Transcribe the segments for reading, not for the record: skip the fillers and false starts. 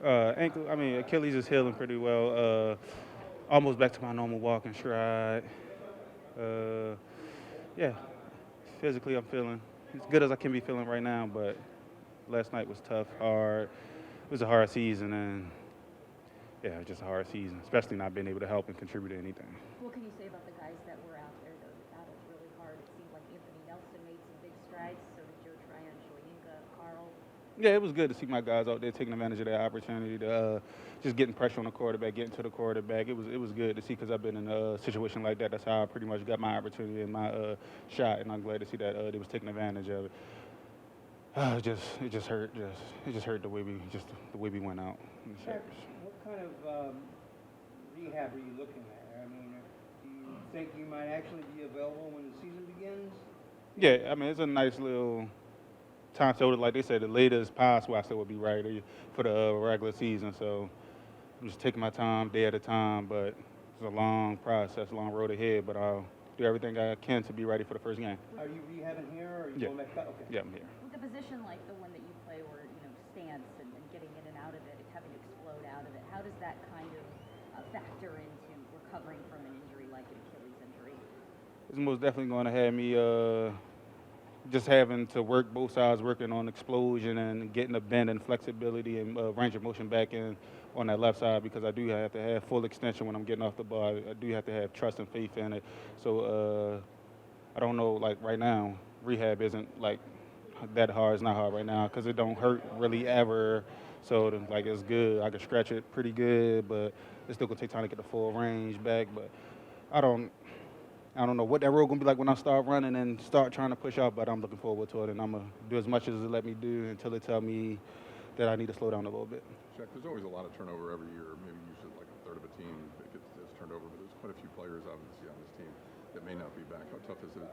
Achilles is healing pretty well. Almost back to my normal walking stride. Uh, yeah, physically I'm feeling as good as I can be feeling right now, but last night was tough, hard. It was a hard season, and yeah, it was just a hard season, especially not being able to help and contribute to anything. What can you say about the guys that were out there though that battled really hard? It seemed like Anthony Nelson made some big strides. So did Joe Tryon, Shoyinka, Carl. Yeah, it was good to see my guys out there taking advantage of that opportunity to just getting pressure on the quarterback, getting to the quarterback. It was good to see because I've been in a situation like that. That's how I pretty much got my opportunity and my shot, and I'm glad to see that they was taking advantage of it. It just hurt the way we went out in the Shaq, series. what kind of rehab are you looking at? I mean, do you think you might actually be available when the season begins? Yeah, I mean it's a nice little time so like they said, the latest possible I said would be right for the regular season. So I'm just taking my time, day at a time. But it's a long process, a long road ahead. But I'll do everything I can to be ready for the first game. Are you rehabbing here or are you Yeah. going back? Okay. Yeah, I'm here. With a position like the one that you play, where stance and getting in and out of it, having to explode out of it, how does that kind of factor into recovering from an injury like an Achilles injury? It's most definitely going to have me just having to work both sides, working on explosion and getting the bend and flexibility and range of motion back in on that left side because I do have to have full extension when I'm getting off the ball. I do have to have trust and faith in it. So I don't know, like right now, rehab isn't like that hard. It's not hard right now because it don't hurt really ever. So like it's good. I can stretch it pretty good, but it's still gonna take time to get the full range back. But I don't. I don't know what that road gonna be like when I start running and start trying to push out, but I'm looking forward to it, and I'm gonna do as much as it let me do until it tell me that I need to slow down a little bit. Shaq, there's always a lot of turnover every year. Maybe usually like a third of a team that gets turned over, but there's quite a few players obviously on this team that may not be back. How tough is it,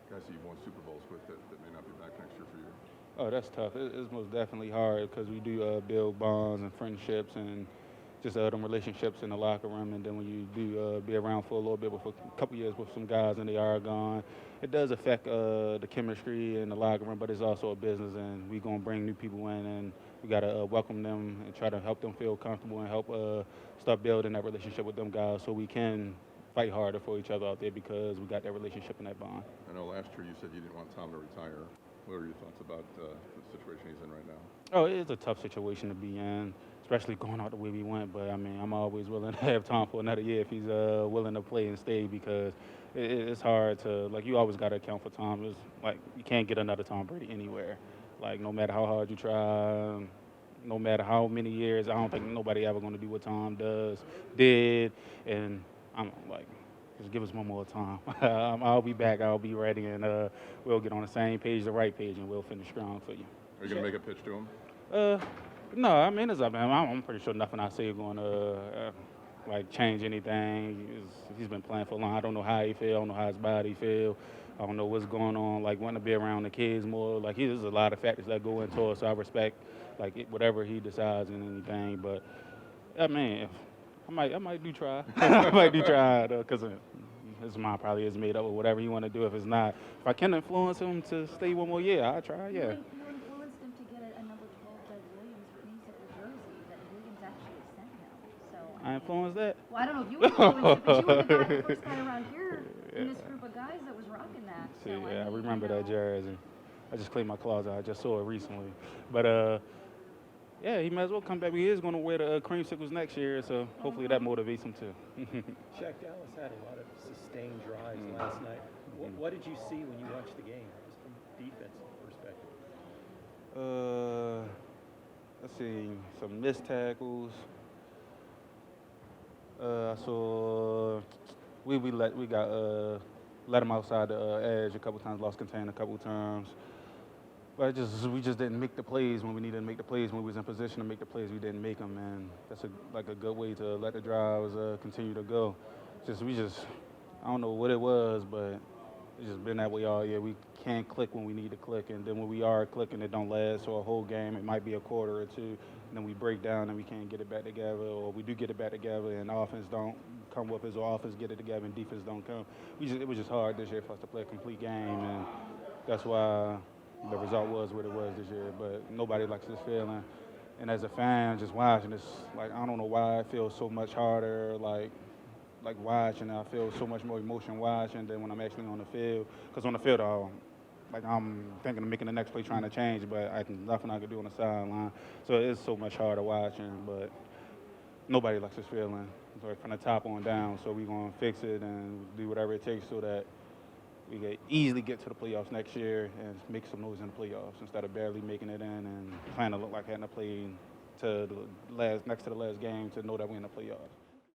guys that you've won Super Bowls with that may not be back next year for you? Oh, that's tough. It's most definitely hard because we do build bonds and friendships and just them relationships in the locker room. And then when you do be around for a little bit, with a couple years with some guys and they are gone, it does affect the chemistry in the locker room. But it's also a business, and we're gonna bring new people in, and we gotta welcome them and try to help them feel comfortable and help start building that relationship with them guys, so we can fight harder for each other out there because we got that relationship and that bond. I know last year you said you didn't want Tom to retire. What are your thoughts about the situation he's in right now? Oh, it is a tough situation to be in, especially going out the way we went. But I mean, I'm always willing to have Tom for another year if he's willing to play and stay because it's hard to, like, you always got to account for Tom. It's like you can't get another Tom Brady anywhere. Like, no matter how hard you try, no matter how many years, I don't think nobody ever going to do what Tom did. And I'm like, just give us one more time. I'll be back. I'll be ready, and we'll get on the same page, the right page, and we'll finish strong for you. Are you going to make a pitch to him? Uh, no, I mean it's up. I'm pretty sure nothing I say is going to like change anything. He's been playing for long. I don't know how he feel. I don't know how his body feel. I don't know what's going on. Like wanting to be around the kids more. Like there's a lot of factors that go into it. So I respect whatever he decides and anything. But I mean, I might do try. I might do try because his mind probably is made up with whatever he want to do. If it's not, if I can influence him to stay one more year, I'll try. Yeah. You influenced him to get a number 12 Doug Williams creamsicle jersey that Williams actually sent him. So I influenced that. Well, I don't know if you influenced it, but you were the guy, the first guy around here in this group of guys that was rocking that. See, So, yeah, I mean, remember that jersey. I just cleaned my closet. I just saw it recently. But yeah, he might as well come back. He is going to wear the creamsicles next year, so hopefully that motivates him too. Shaq, Dallas had a lot of sustained drives last night. What did you see when you watched the game, just from defensive perspective? Let's see, some missed tackles. I saw we got let him outside the edge a couple times, lost contain a couple times. But we just didn't make the plays when we needed to make the plays. When we was in position to make the plays, we didn't make them, and that's a good way to let the drives continue to go. I don't know what it was, but it's just been that way all year. We can't click when we need to click, and then when we are clicking, it don't last for a whole game. It might be a quarter or two, and then we break down and we can't get it back together, or we do get it back together and offense don't come with us, or offense get it together and defense don't come. It was just hard this year for us to play a complete game, and that's why the result was what it was this year. But nobody likes this feeling, And as a fan, just watching this, like, I don't know why it feels so much harder, like watching. I feel so much more emotion watching than when I'm actually on the field. Because on the field, I'm thinking of making the next play, trying to change, but nothing I can do on the sideline. So it is so much harder watching, but nobody likes this feeling. So from the top on down, so we're going to fix it and do whatever it takes so that we can easily get to the playoffs next year and make some noise in the playoffs instead of barely making it in and trying to look like having to play to next to the last game to know that we're in the playoffs.